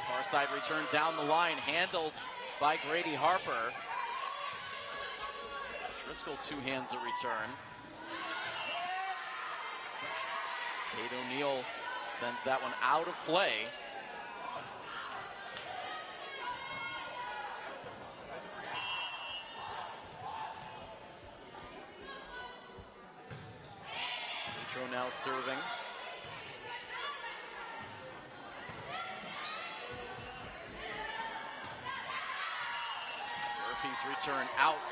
Far side return down the line, handled by Grady-Harper. Driscoll two-hands a return. Kate O'Neill sends that one out of play. Salitro now serving. Murphy's return out.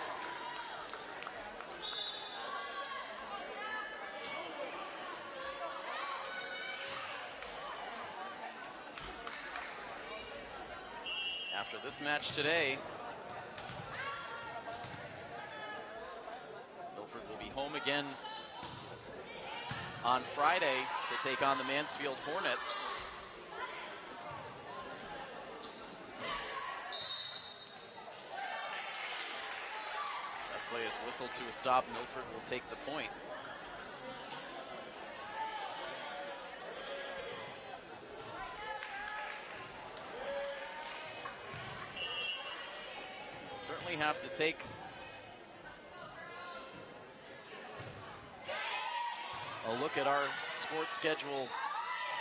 After this match today, Milford will be home again on Friday to take on the Mansfield Hornets. That play is whistled to a stop. Milford will take the point. Certainly have to take a look at our sports schedule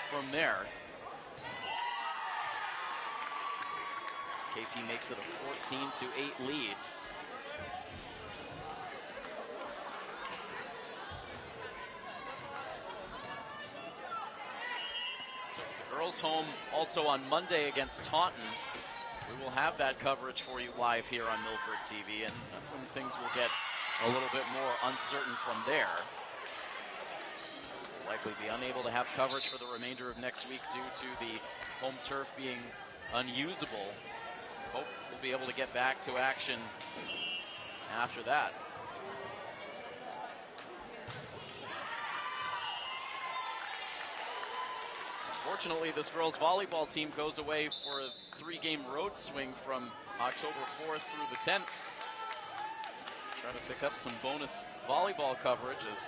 from there. As KP makes it a 14-8 lead. So the girls home also on Monday against Taunton. We will have that coverage for you live here on Milford TV, and that's when things will get a little bit more uncertain from there. We'll likely be unable to have coverage for the remainder of next week due to the home turf being unusable. So we hope we'll be able to get back to action after that. Unfortunately, this girls volleyball team goes away for a 3-game road swing from October 4th through the 10th. Let's try to pick up some bonus volleyball coverage as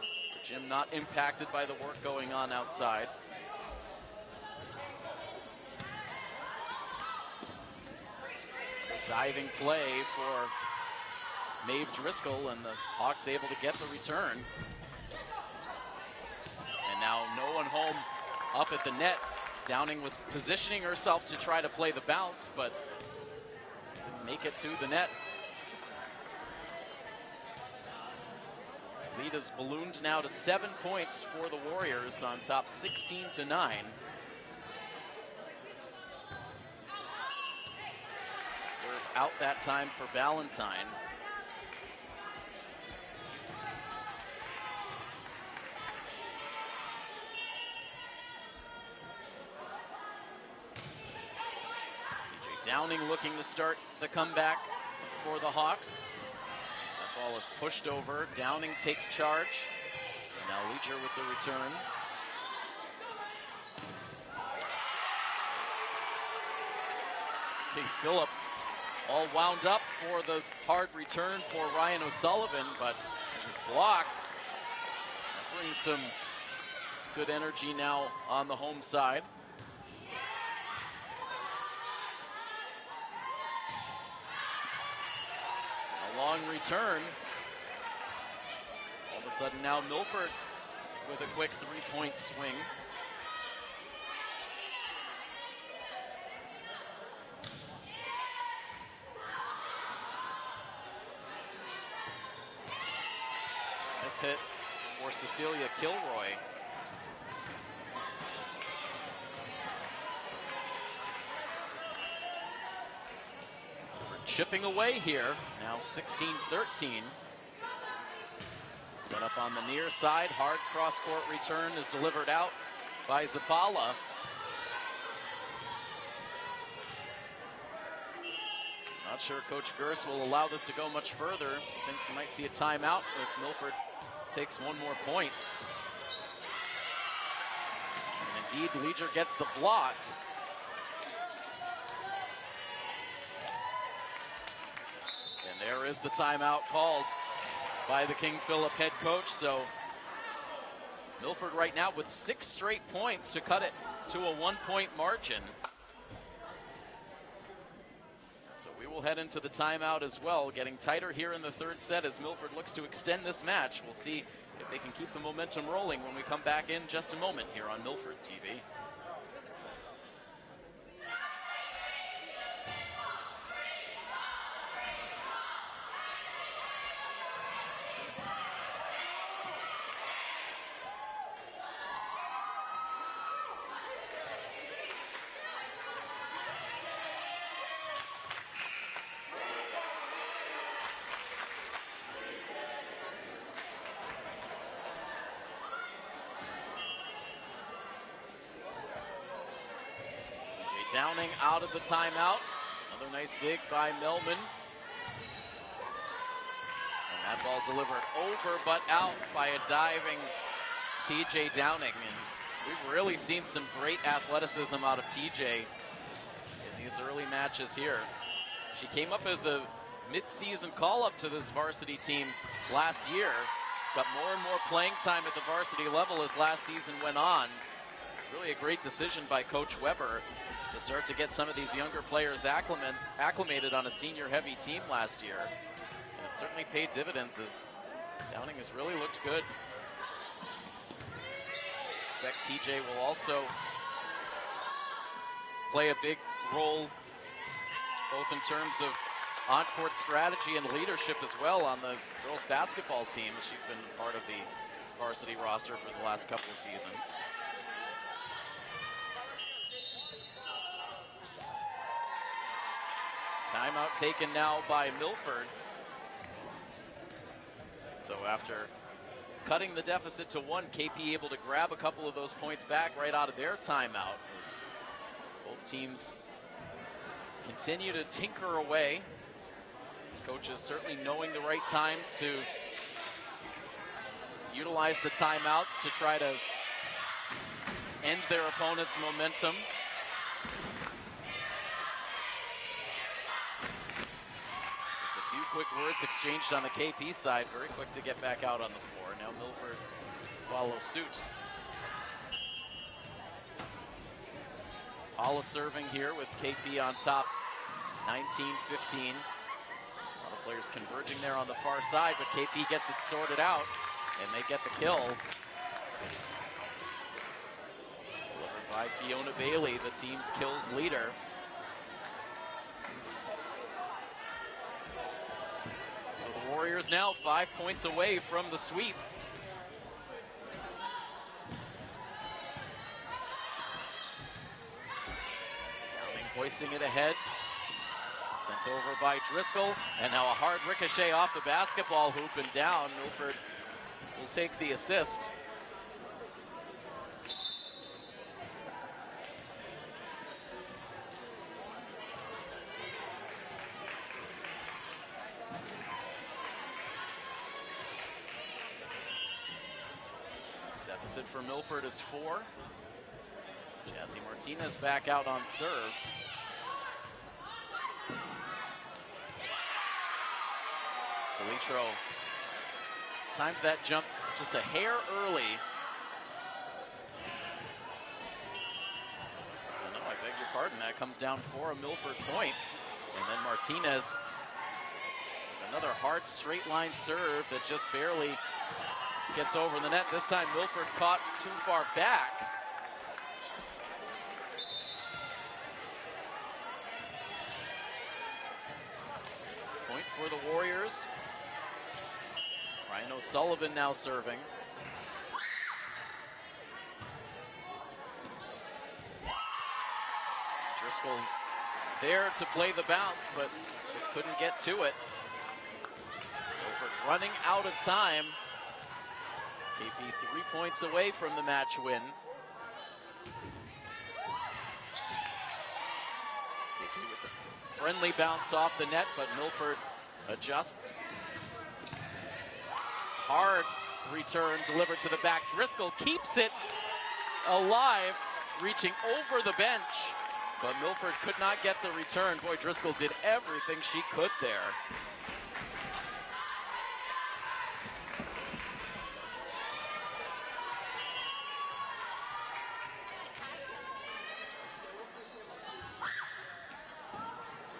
the gym not impacted by the work going on outside. A diving play for Maeve Driscoll, and the Hawks able to get the return. And now no one home up at the net. Downing was positioning herself to try to play the bounce, but didn't make it to the net. Lead has ballooned now to 7 points for the Warriors, on top 16-9. Serve out that time for Ballantyne. Downing looking to start the comeback for the Hawks. That ball is pushed over. Downing takes charge. And now Leacher with the return. King Phillip all wound up for the hard return for Ryan O'Sullivan, but it was blocked. That brings some good energy now on the home side. A long return. All of a sudden now Milford with a quick three-point swing. This hit for Cecilia Kilroy. Chipping away here, now 16-13. Set up on the near side, hard cross-court return is delivered out by Zapala. Not sure Coach Gers will allow this to go much further. I think we might see a timeout if Milford takes one more point. And indeed, Leacher gets the block. And there is the timeout called by the King Phillip head coach. So Milford right now with 6 straight points to cut it to a 1-point margin. So we will head into the timeout as well, getting tighter here in the third set as Milford looks to extend this match. We'll see if they can keep the momentum rolling when we come back in just a moment here on Milford TV. Downing out of the timeout. Another nice dig by Melman. And that ball delivered over but out by a diving TJ Downing. And we've really seen some great athleticism out of TJ in these early matches here. She came up as a mid-season call-up to this varsity team last year. Got more and more playing time at the varsity level as last season went on. Really a great decision by Coach Weber to start to get some of these younger players acclimated on a senior-heavy team last year. And it certainly paid dividends as Downing has really looked good. Expect TJ will also play a big role both in terms of on-court strategy and leadership as well on the girls basketball team. She's been part of the varsity roster for the last couple of seasons. Timeout taken now by Milford. So after cutting the deficit to 1, KP able to grab a couple of those points back right out of their timeout. As both teams continue to tinker away. These coaches certainly knowing the right times to utilize the timeouts to try to end their opponent's momentum. Quick words exchanged on the KP side. Very quick to get back out on the floor. Now Milford follows suit. Paula serving here with KP on top, 19-15. A lot of players converging there on the far side, but KP gets it sorted out, and they get the kill. Delivered by Fiona Bailey, the team's kills leader. So the Warriors now 5 points away from the sweep. Downing hoisting it ahead. Sent over by Driscoll. And now a hard ricochet off the basketball hoop and down. Milford will take the assist. Deficit for Milford is 4. Jazzy Martinez back out on serve. Salitro timed that jump just a hair early. No, I beg your pardon. That comes down for a Milford point. And then Martinez, another hard straight line serve that just barely gets over the net. This time Milford caught too far back. Point for the Warriors. Ryan O'Sullivan now serving. Driscoll there to play the bounce, but just couldn't get to it. Milford running out of time. KP 3 points away from the match win. KP with the friendly bounce off the net, but Milford adjusts. Hard return delivered to the back. Driscoll keeps it alive, reaching over the bench, but Milford could not get the return. Boy, Driscoll did everything she could there.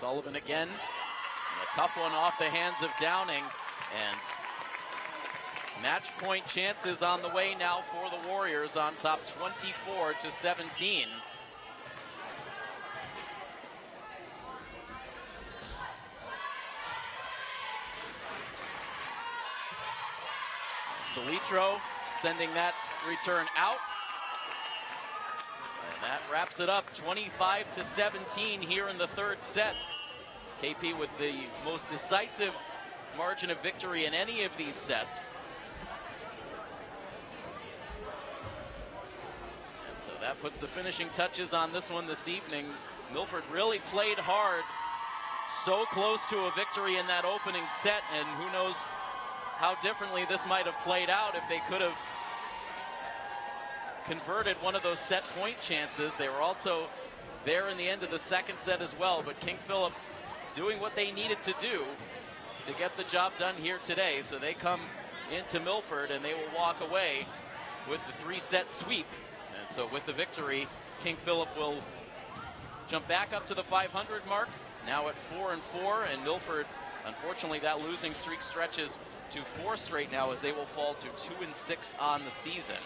Sullivan again, and a tough one off the hands of Downing, and match point chances on the way now for the Warriors, on top 24-17. Salitro sending that return out. And that wraps it up, 25-17 here in the third set. KP with the most decisive margin of victory in any of these sets. And so that puts the finishing touches on this one this evening. Milford really played hard, so close to a victory in that opening set, and who knows how differently this might have played out if they could have converted one of those set point chances. They were also there in the end of the second set as well, but King Philip doing what they needed to do to get the job done here today. So they come into Milford and they will walk away with the 3-set sweep. And so with the victory, King Philip will jump back up to the 500 mark, now at 4-4, and Milford, unfortunately, that losing streak stretches to 4 straight now, as they will fall to 2-6 on the season.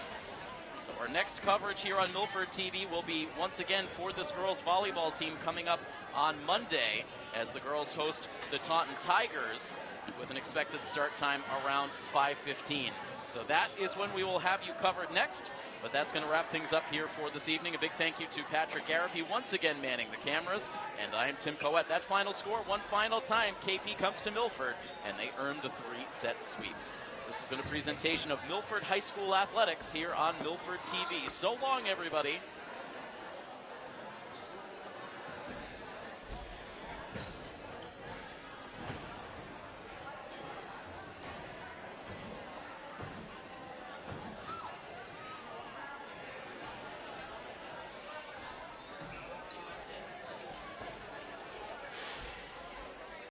So our next coverage here on Milford TV will be once again for this girls volleyball team coming up on Monday, as the girls host the Taunton Tigers with an expected start time around 5:15. So that is when we will have you covered next. But that's going to wrap things up here for this evening. A big thank you to Patrick Garapi, once again manning the cameras. And I am Tim Coette. That final score, one final time, KP comes to Milford, and they earn the 3-set sweep. This has been a presentation of Milford High School Athletics here on Milford TV. So long, everybody.